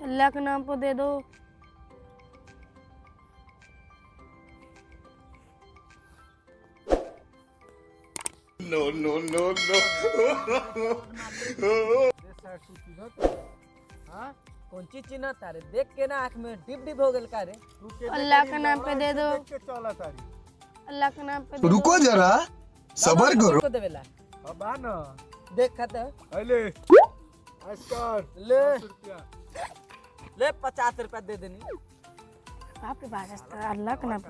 अल्लाह के नाम पे दे दो। No no no no. कौन चीज चिन्ह तारे देख के ना आँख में डिप डिप हो गल का रे। अल्लाह के नाम पे दे दो। अल्लाह के नाम पे दे दो। रुको जरा सबर करो। को देवेला अब आ न देख खाते अले आस्कर ले 10 रुपया ले 50 रुपया दे देनी। बाप रे बाप, अल्लाह के नाम पे,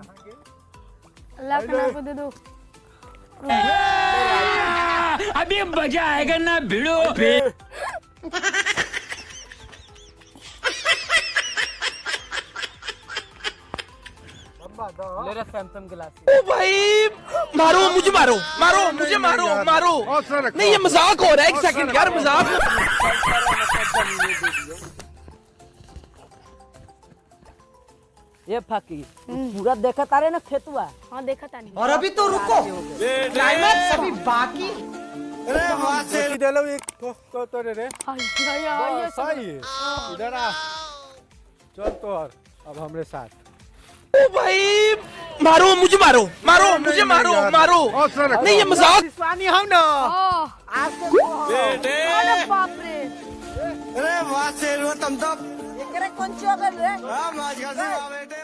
अल्लाह के नाम पे दे दो। अभी मजा आएगा ना भिड़ो। ले रे सैमसंग गिलास। ओ भाई मारो मुझे, मारो मारो मुझे, मारो मारो। नहीं ये मजाक हो रहा है, एक सेकंड यार मजाक। ये फाकी पूरा देखा तारे ना खेतुआ। हाँ देखा था नहीं। और अभी तो रुको, क्लाइमैक्स अभी बाकी। अरे वहां से दे लो एक तो रे रे ये सही है। इधर आ चल तो अब हमरे साथ। ओ भाई मारो मुझे, मारो मारो मुझे, मारो मारो। नहीं ये मजाक। स्वामी हम ना अरे बाप रे। अरे वहां से रो तुम तो एकरे कौन चोगल रे। हां माज कर से बेटे।